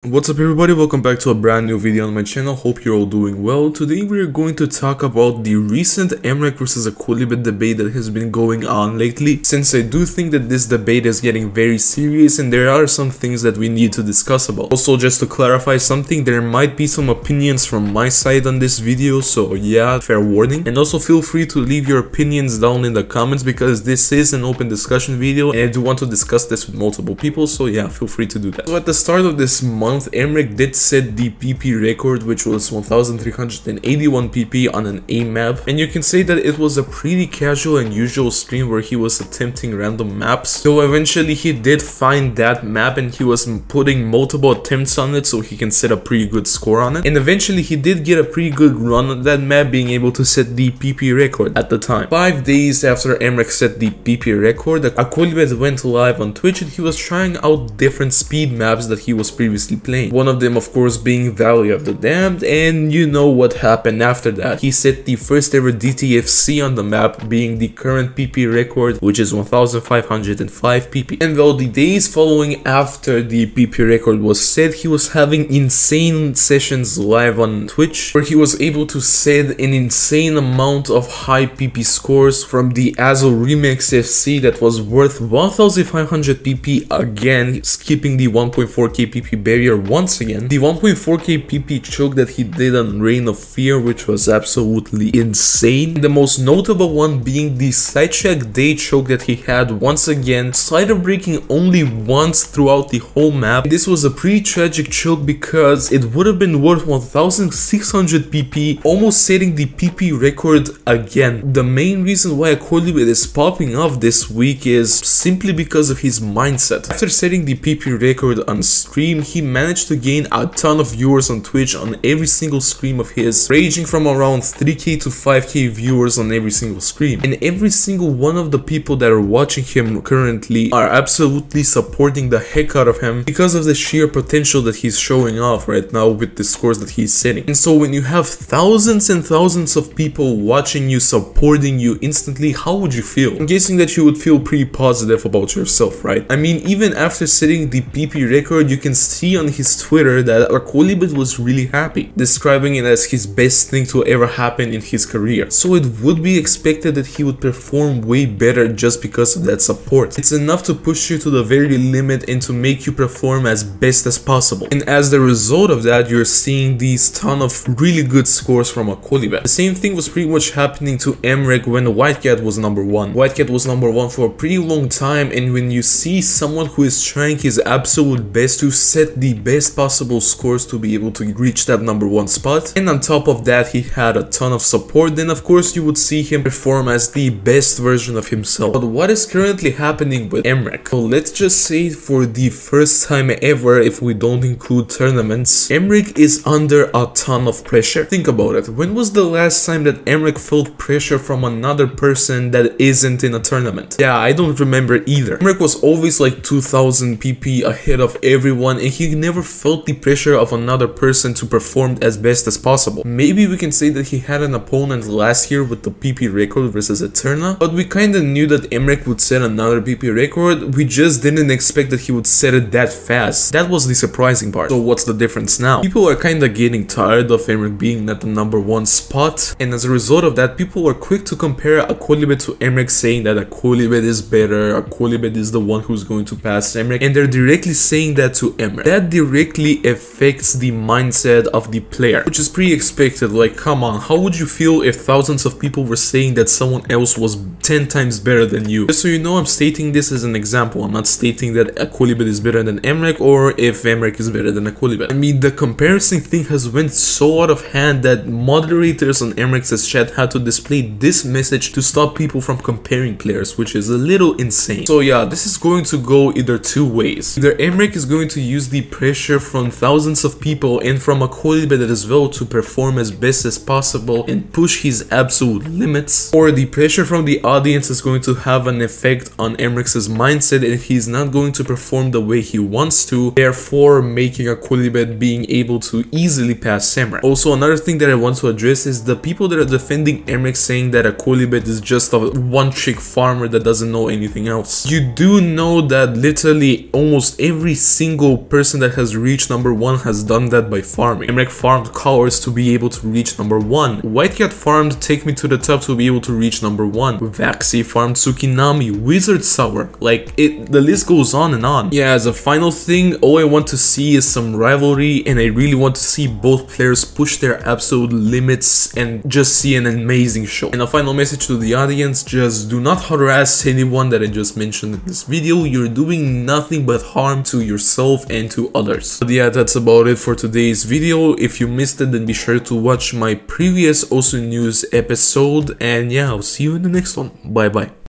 What's up everybody, welcome back to a brand new video on my channel. Hope you're all doing well. Today we are going to talk about the recent Mrekk versus Akolibed debate that has been going on lately, since I do think that this debate is getting very serious and there are some things that we need to discuss about. Also, just to clarify something, there might be some opinions from my side on this video, so yeah, fair warning. And also feel free to leave your opinions down in the comments, because this is an open discussion video and I do want to discuss this with multiple people, so yeah, feel free to do that. So at the start of this month, Mrekk did set the PP record, which was 1381 PP on an A map, and you can say that it was a pretty casual and usual stream where he was attempting random maps. So eventually he did find that map and he was putting multiple attempts on it so he can set a pretty good score on it, and eventually he did get a pretty good run on that map, being able to set the PP record at the time. 5 days after Mrekk set the PP record, Akolibed went live on Twitch and he was trying out different speed maps that he was previously playing. One of them, of course, being Valley of the Damned, and you know what happened after that. He set the first ever DTFC on the map, being the current PP record, which is 1505 PP. And though the days following after the PP record was set, he was having insane sessions live on Twitch, where he was able to set an insane amount of high PP scores from the Azo Remix FC that was worth 1500 PP again, skipping the 1.4k PP barrier once again. The 1.4k PP choke that he did on Reign of Fear, which was absolutely insane. The most notable one being the sidetrack day choke that he had once again, slider breaking only once throughout the whole map. This was a pretty tragic choke because it would have been worth 1600 PP, almost setting the PP record again. The main reason why Akolibed is popping off this week is simply because of his mindset. After setting the PP record on stream, he managed to gain a ton of viewers on Twitch on every single stream of his, ranging from around 3k to 5k viewers on every single stream. And every single one of the people that are watching him currently are absolutely supporting the heck out of him because of the sheer potential that he's showing off right now with the scores that he's setting. And so when you have thousands and thousands of people watching you, supporting you instantly, how would you feel? I'm guessing that you would feel pretty positive about yourself, right? I mean, even after setting the PP record, you can see on his Twitter that Akolibed was really happy, describing it as his best thing to ever happen in his career. So it would be expected that he would perform way better just because of that support. It's enough to push you to the very limit and to make you perform as best as possible. And as the result of that, you're seeing these ton of really good scores from Akolibed. The same thing was pretty much happening to Mrekk when Whitecat was number 1. Whitecat was number 1 for a pretty long time, and when you see someone who is trying his absolute best to set the best possible scores to be able to reach that number 1 spot, and on top of that he had a ton of support, then of course you would see him perform as the best version of himself. But what is currently happening with Mrekk? So let's just say for the first time ever, if we don't include tournaments, Mrekk is under a ton of pressure. Think about it. When was the last time that Mrekk felt pressure from another person that isn't in a tournament? Yeah, I don't remember either. Mrekk was always like 2000 PP ahead of everyone, and he never felt the pressure of another person to perform as best as possible. Maybe we can say that he had an opponent last year with the PP record versus Eterna, but we kinda knew that Mrekk would set another PP record. We just didn't expect that he would set it that fast. That was the surprising part. So what's the difference now? People are kinda getting tired of Mrekk being at the number 1 spot, and as a result of that, people were quick to compare Akolibed to Mrekk, saying that Akolibed is better, Akolibed is the one who's going to pass Mrekk, and they're directly saying that to Mrekk. That directly affects the mindset of the player, which is pretty expected. Like, come on, how would you feel if thousands of people were saying that someone else was 10 times better than you? Just so you know, I'm stating this as an example. I'm not stating that Akolibed is better than Mrekk or if Mrekk is better than Akolibed. I mean, the comparison thing has went so out of hand that moderators on Mrekk's chat had to display this message to stop people from comparing players, which is a little insane. So yeah, this is going to go either two ways. Either Mrekk is going to use the pressure from thousands of people and from Akolibed as well to perform as best as possible and push his absolute limits, or the pressure from the audience is going to have an effect on Mrekk's mindset and he's not going to perform the way he wants to, therefore making Akolibed being able to easily pass Mrekk. Also, another thing that I want to address is the people that are defending Mrekk, saying that Akolibed is just a one-trick farmer that doesn't know anything else. You do know that literally almost every single person that has reached number 1 has done that by farming. Mrekk farmed colors to be able to reach number 1. Whitecat farmed Take Me to the Top to be able to reach number 1. Vaxi farmed Tsukinami, Wizard Sour. Like, the list goes on and on. Yeah, as a final thing, all I want to see is some rivalry, and I really want to see both players push their absolute limits and just see an amazing show. And a final message to the audience, just do not harass anyone that I just mentioned in this video. You're doing nothing but harm to yourself and to others. But yeah, that's about it for today's video. If you missed it, then be sure to watch my previous Also News episode, and yeah, I'll see you in the next one. Bye bye.